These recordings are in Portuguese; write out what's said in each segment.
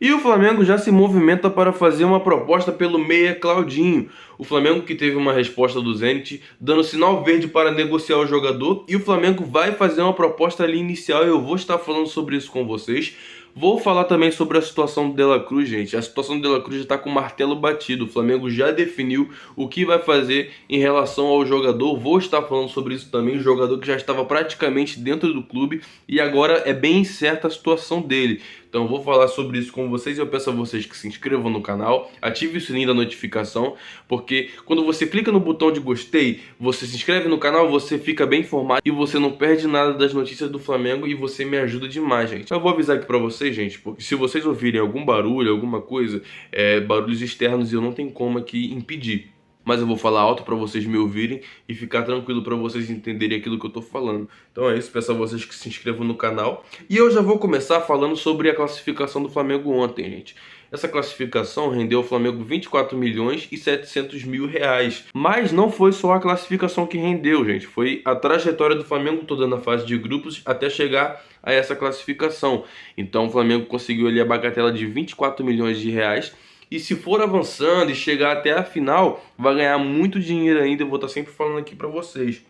E o Flamengo já se movimenta para fazer uma proposta pelo meia Claudinho. O Flamengo que teve uma resposta do Zenit dando sinal verde para negociar o jogador. E o Flamengo vai fazer uma proposta ali inicial. Eu vou estar falando sobre isso com vocês. Vou falar também sobre a situação do De La Cruz, gente. A situação do De La Cruz já está com o martelo batido. O Flamengo já definiu o que vai fazer em relação ao jogador. Vou estar falando sobre isso também. O jogador que já estava praticamente dentro do clube e agora é bem incerta a situação dele. Então eu vou falar sobre isso com vocês e eu peço a vocês que se inscrevam no canal, ative o sininho da notificação, porque quando você clica no botão de gostei, você se inscreve no canal, você fica bem informado e você não perde nada das notícias do Flamengo e você me ajuda demais, gente. Eu vou avisar aqui pra vocês, gente, porque se vocês ouvirem algum barulho, alguma coisa, barulhos externos, eu não tenho como aqui impedir. Mas eu vou falar alto para vocês me ouvirem e ficar tranquilo para vocês entenderem aquilo que eu tô falando. Então é isso, peço a vocês que se inscrevam no canal. E eu já vou começar falando sobre a classificação do Flamengo ontem, gente. Essa classificação rendeu ao Flamengo 24 milhões e 700 mil reais. Mas não foi só a classificação que rendeu, gente. Foi a trajetória do Flamengo toda na fase de grupos até chegar a essa classificação. Então o Flamengo conseguiu ali a bagatela de 24 milhões de reais. E se for avançando e chegar até a final, vai ganhar muito dinheiro ainda. Eu vou estar sempre falando aqui para vocês.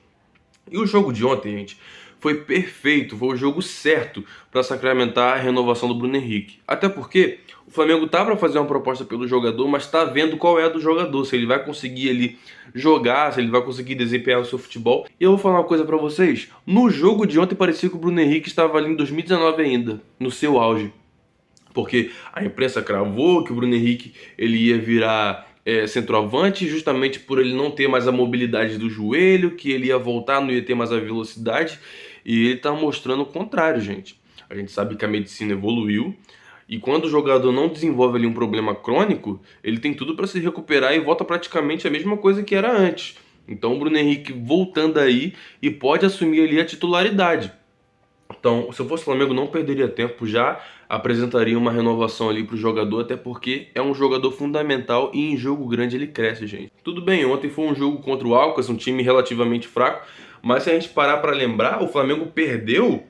E o jogo de ontem, gente, foi perfeito. Foi o jogo certo para sacramentar a renovação do Bruno Henrique. Até porque o Flamengo tá para fazer uma proposta pelo jogador, mas tá vendo qual é a do jogador. Se ele vai conseguir ali jogar, se ele vai conseguir desempenhar o seu futebol. E eu vou falar uma coisa para vocês. No jogo de ontem parecia que o Bruno Henrique estava ali em 2019 ainda, no seu auge. Porque a imprensa cravou que o Bruno Henrique ele ia virar centroavante justamente por ele não ter mais a mobilidade do joelho, que ele ia voltar, não ia ter mais a velocidade, e ele está mostrando o contrário, gente. A gente sabe que a medicina evoluiu, e quando o jogador não desenvolve ali um problema crônico, ele tem tudo para se recuperar e volta praticamente a mesma coisa que era antes. Então o Bruno Henrique voltando aí e pode assumir ali a titularidade. Então, se eu fosse o Flamengo, não perderia tempo, já apresentaria uma renovação ali para o jogador, até porque é um jogador fundamental e em jogo grande ele cresce, gente. Tudo bem, ontem foi um jogo contra o Alcas, um time relativamente fraco, mas se a gente parar para lembrar, o Flamengo perdeu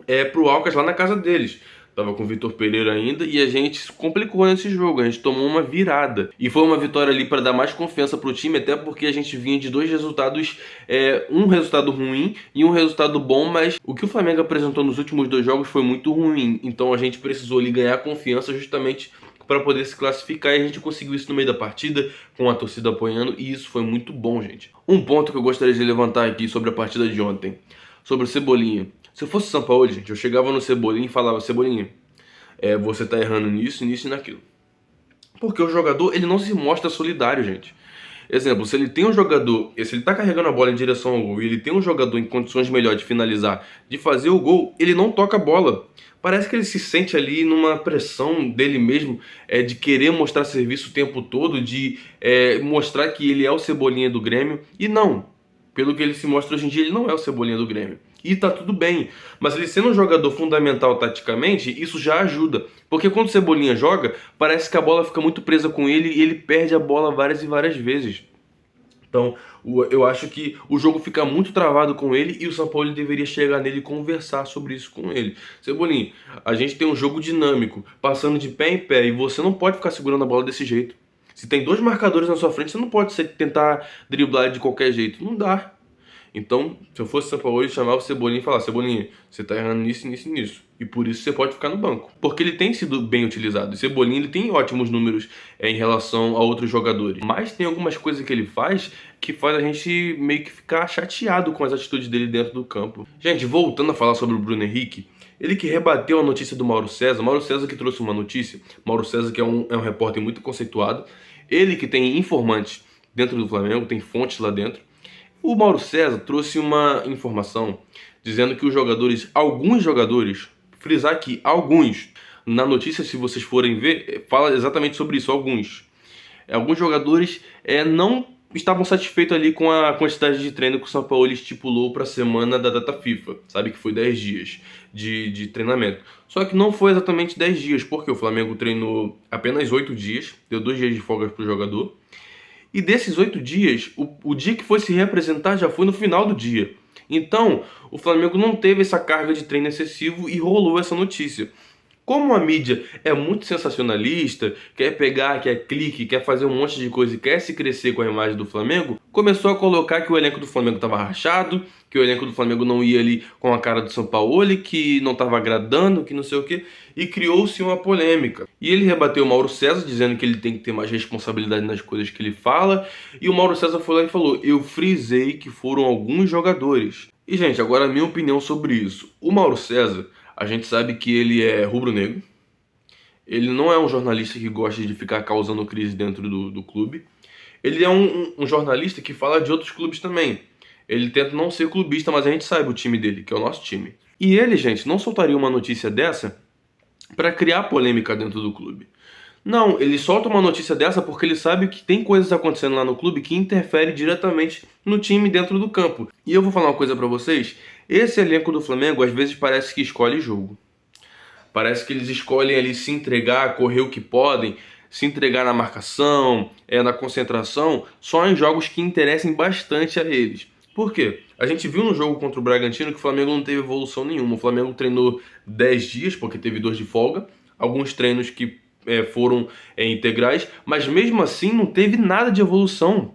para o Alcas lá na casa deles. Tava com o Vitor Pereira ainda e a gente se complicou nesse jogo, a gente tomou uma virada. E foi uma vitória ali para dar mais confiança pro time, até porque a gente vinha de dois resultados, um resultado ruim e um resultado bom, mas o que o Flamengo apresentou nos últimos dois jogos foi muito ruim. Então a gente precisou ali ganhar confiança justamente para poder se classificar, e a gente conseguiu isso no meio da partida, com a torcida apoiando, e isso foi muito bom, gente. Um ponto que eu gostaria de levantar aqui sobre a partida de ontem, sobre o Cebolinha. Se eu fosse o Sampaoli, gente, eu chegava no Cebolinha e falava: Cebolinha, você tá errando nisso, nisso e naquilo. Porque o jogador, ele não se mostra solidário, gente. Exemplo, se ele tem um jogador, se ele tá carregando a bola em direção ao gol e ele tem um jogador em condições melhores de finalizar, de fazer o gol, ele não toca a bola. Parece que ele se sente ali numa pressão dele mesmo, de querer mostrar serviço o tempo todo, de mostrar que ele é o Cebolinha do Grêmio. E não, pelo que ele se mostra hoje em dia, ele não é o Cebolinha do Grêmio. E tá tudo bem. Mas ele sendo um jogador fundamental taticamente, isso já ajuda. Porque quando o Cebolinha joga, parece que a bola fica muito presa com ele e ele perde a bola várias e várias vezes. Então, eu acho que o jogo fica muito travado com ele e o Sampaoli deveria chegar nele e conversar sobre isso com ele. Cebolinha, a gente tem um jogo dinâmico, passando de pé em pé, e você não pode ficar segurando a bola desse jeito. Se tem dois marcadores na sua frente, você não pode tentar driblar de qualquer jeito. Não dá. Então, se eu fosse São Paulo, eu chamava o Cebolinha e falava: Cebolinha, você tá errando nisso, nisso e nisso. E por isso você pode ficar no banco. Porque ele tem sido bem utilizado. O Cebolinha, ele tem ótimos números em relação a outros jogadores. Mas tem algumas coisas que ele faz que faz a gente meio que ficar chateado com as atitudes dele dentro do campo. Gente, voltando a falar sobre o Bruno Henrique, ele que rebateu a notícia do Mauro César. Mauro César que trouxe uma notícia. Mauro César que é um repórter muito conceituado. Ele que tem informantes dentro do Flamengo, tem fontes lá dentro. O Mauro César trouxe uma informação dizendo que os jogadores, alguns jogadores, frisar aqui, alguns, na notícia, se vocês forem ver, fala exatamente sobre isso, alguns jogadores não estavam satisfeitos ali com a quantidade de treino que o Sampaoli estipulou para a semana da data FIFA, sabe, que foi 10 dias de treinamento. Só que não foi exatamente 10 dias, porque o Flamengo treinou apenas 8 dias, deu 2 dias de folga para o jogador. E desses 8 dias, o dia que foi se representar já foi no final do dia. Então, o Flamengo não teve essa carga de treino excessivo e rolou essa notícia. Como a mídia é muito sensacionalista, quer pegar, quer clique, quer fazer um monte de coisa e quer se crescer com a imagem do Flamengo, começou a colocar que o elenco do Flamengo estava rachado, que o elenco do Flamengo não ia ali com a cara do Sampaoli, que não estava agradando, que não sei o quê, e criou-se uma polêmica. E ele rebateu o Mauro César, dizendo que ele tem que ter mais responsabilidade nas coisas que ele fala, e o Mauro César foi lá e falou: eu frisei que foram alguns jogadores. E, gente, agora a minha opinião sobre isso. O Mauro César, a gente sabe que ele é rubro-negro, ele não é um jornalista que gosta de ficar causando crise dentro do clube. Ele é um jornalista que fala de outros clubes também. Ele tenta não ser clubista, mas a gente sabe o time dele, que é o nosso time. E ele, gente, não soltaria uma notícia dessa para criar polêmica dentro do clube. Não, ele solta uma notícia dessa porque ele sabe que tem coisas acontecendo lá no clube que interferem diretamente no time dentro do campo. E eu vou falar uma coisa pra vocês, esse elenco do Flamengo às vezes parece que escolhe jogo. Parece que eles escolhem ali se entregar, correr o que podem, se entregar na marcação, na concentração, só em jogos que interessem bastante a eles. Por quê? A gente viu no jogo contra o Bragantino que o Flamengo não teve evolução nenhuma. O Flamengo treinou 10 dias, porque teve 2 de folga, alguns treinos que foram integrais, mas mesmo assim não teve nada de evolução.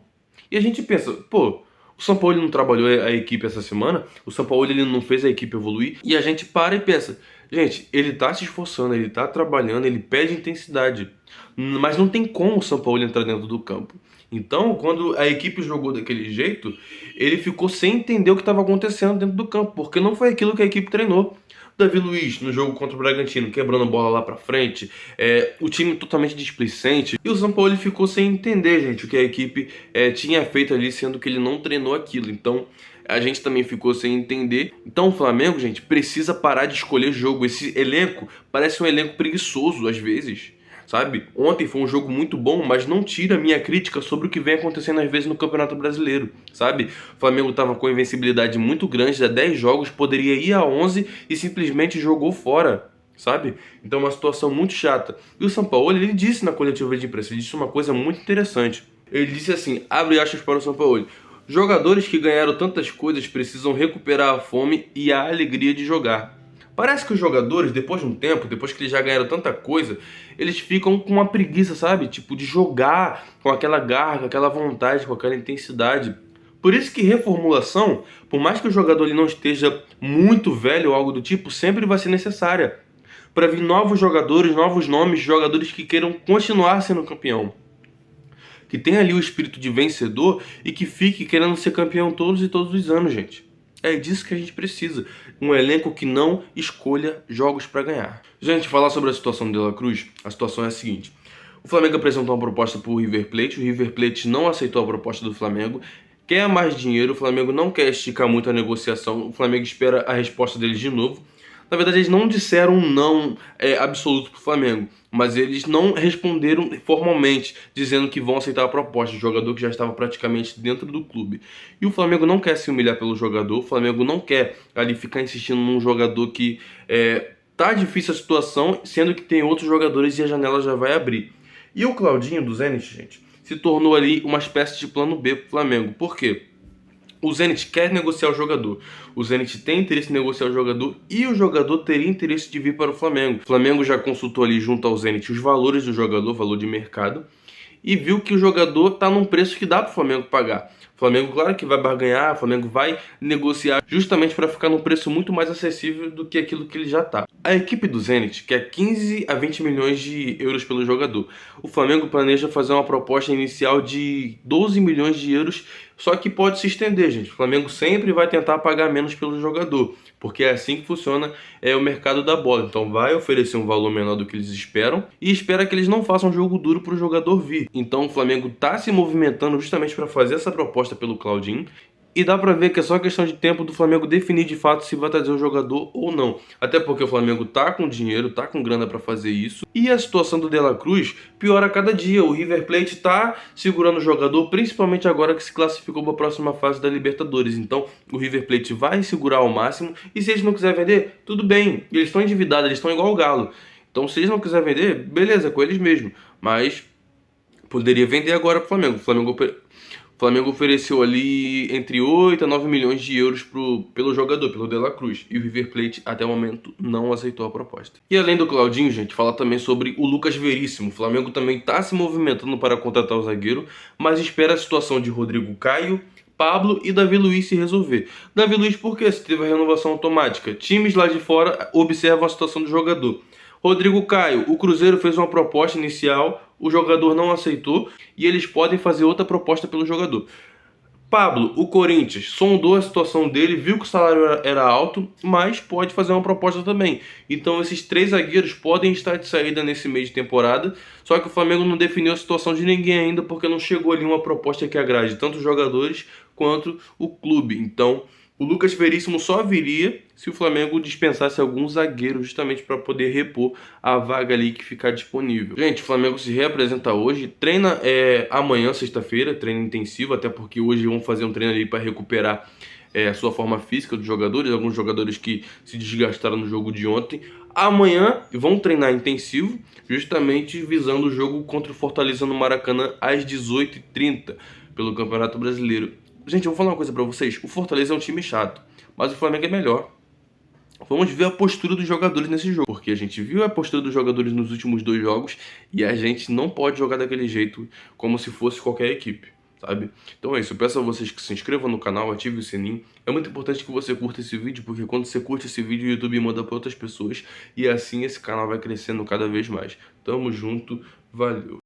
E a gente pensa, pô, o Sampaoli não trabalhou a equipe essa semana, o Sampaoli ele não fez a equipe evoluir, e a gente para e pensa, gente, ele tá se esforçando, ele tá trabalhando, ele pede intensidade, mas não tem como o Sampaoli entrar dentro do campo. Então, quando a equipe jogou daquele jeito, ele ficou sem entender o que estava acontecendo dentro do campo, porque não foi aquilo que a equipe treinou. Davi Luiz, no jogo contra o Bragantino, quebrando a bola lá pra frente, o time totalmente displicente, e o Sampaoli ficou sem entender, gente, o que a equipe tinha feito ali, sendo que ele não treinou aquilo. Então, a gente também ficou sem entender. Então, o Flamengo, gente, precisa parar de escolher jogo. Esse elenco parece um elenco preguiçoso, às vezes. Sabe? Ontem foi um jogo muito bom, mas não tira a minha crítica sobre o que vem acontecendo às vezes no Campeonato Brasileiro, sabe? O Flamengo estava com invencibilidade muito grande, há 10 jogos, poderia ir a 11 e simplesmente jogou fora, sabe? Então é uma situação muito chata. E o Sampaoli, ele disse na coletiva de imprensa, ele disse uma coisa muito interessante. Ele disse assim, abre aspas para o Sampaoli: jogadores que ganharam tantas coisas precisam recuperar a fome e a alegria de jogar. Parece que os jogadores, depois de um tempo, depois que eles já ganharam tanta coisa, eles ficam com uma preguiça, sabe? Tipo, de jogar com aquela garra, com aquela vontade, com aquela intensidade. Por isso que reformulação, por mais que o jogador ele não esteja muito velho ou algo do tipo, sempre vai ser necessária. Para vir novos jogadores, novos nomes, jogadores que queiram continuar sendo campeão. Que tenha ali o espírito de vencedor e que fique querendo ser campeão todos e todos os anos, gente. É disso que a gente precisa. Um elenco que não escolha jogos para ganhar. Gente, falar sobre a situação do De La Cruz, a situação é a seguinte. O Flamengo apresentou uma proposta para o River Plate. O River Plate não aceitou a proposta do Flamengo. Quer mais dinheiro, o Flamengo não quer esticar muito a negociação. O Flamengo espera a resposta deles de novo. Na verdade, eles não disseram um não absoluto para o Flamengo, mas eles não responderam formalmente, dizendo que vão aceitar a proposta do jogador que já estava praticamente dentro do clube. E o Flamengo não quer se humilhar pelo jogador, o Flamengo não quer ali ficar insistindo num jogador que tá difícil a situação, sendo que tem outros jogadores e a janela já vai abrir. E o Claudinho do Zenit, gente, se tornou ali uma espécie de plano B para o Flamengo. Por quê? O Zenit quer negociar o jogador, o Zenit tem interesse em negociar o jogador e o jogador teria interesse de vir para o Flamengo. O Flamengo já consultou ali junto ao Zenit os valores do jogador, valor de mercado, e viu que o jogador está num preço que dá para o Flamengo pagar. O Flamengo, claro que vai barganhar, o Flamengo vai negociar justamente para ficar num preço muito mais acessível do que aquilo que ele já está. A equipe do Zenit quer 15 a 20 milhões de euros pelo jogador. O Flamengo planeja fazer uma proposta inicial de 12 milhões de euros, só que pode se estender, gente. O Flamengo sempre vai tentar pagar menos pelo jogador, porque é assim que funciona o mercado da bola. Então vai oferecer um valor menor do que eles esperam e espera que eles não façam um jogo duro para o jogador vir. Então o Flamengo está se movimentando justamente para fazer essa proposta pelo Claudinho. E dá pra ver que é só questão de tempo do Flamengo definir de fato se vai trazer o jogador ou não. Até porque o Flamengo tá com dinheiro, tá com grana pra fazer isso. E a situação do De La Cruz piora a cada dia. O River Plate tá segurando o jogador, principalmente agora que se classificou pra próxima fase da Libertadores. Então o River Plate vai segurar ao máximo. E se eles não quiserem vender, tudo bem. Eles estão endividados, eles estão igual o Galo. Então se eles não quiserem vender, beleza, com eles mesmo. Mas poderia vender agora pro Flamengo. O Flamengo ofereceu ali entre 8 a 9 milhões de euros pelo jogador, pelo De La Cruz. E o River Plate, até o momento, não aceitou a proposta. E além do Claudinho, gente, fala também sobre o Lucas Veríssimo. O Flamengo também está se movimentando para contratar o zagueiro, mas espera a situação de Rodrigo Caio, Pablo e Davi Luiz se resolver. Davi Luiz por quê? Se teve a renovação automática. Times lá de fora observam a situação do jogador. Rodrigo Caio, o Cruzeiro fez uma proposta inicial, o jogador não aceitou e eles podem fazer outra proposta pelo jogador. Pablo, o Corinthians, sondou a situação dele, viu que o salário era alto, mas pode fazer uma proposta também. Então esses 3 zagueiros podem estar de saída nesse mês de temporada, só que o Flamengo não definiu a situação de ninguém ainda, porque não chegou ali uma proposta que agrade tanto os jogadores quanto o clube. Então o Lucas Veríssimo só viria se o Flamengo dispensasse algum zagueiro justamente para poder repor a vaga ali que ficar disponível. Gente, o Flamengo se reapresenta hoje, treina amanhã, sexta-feira, treino intensivo, até porque hoje vão fazer um treino ali para recuperar a sua forma física dos jogadores, alguns jogadores que se desgastaram no jogo de ontem. Amanhã vão treinar intensivo, justamente visando o jogo contra o Fortaleza no Maracanã às 18h30 pelo Campeonato Brasileiro. Gente, eu vou falar uma coisa pra vocês. O Fortaleza é um time chato, mas o Flamengo é melhor. Vamos ver a postura dos jogadores nesse jogo, porque a gente viu a postura dos jogadores nos últimos 2 jogos e a gente não pode jogar daquele jeito como se fosse qualquer equipe, sabe? Então é isso, eu peço a vocês que se inscrevam no canal, ativem o sininho. É muito importante que você curta esse vídeo, porque quando você curte esse vídeo, o YouTube manda para outras pessoas e assim esse canal vai crescendo cada vez mais. Tamo junto, valeu!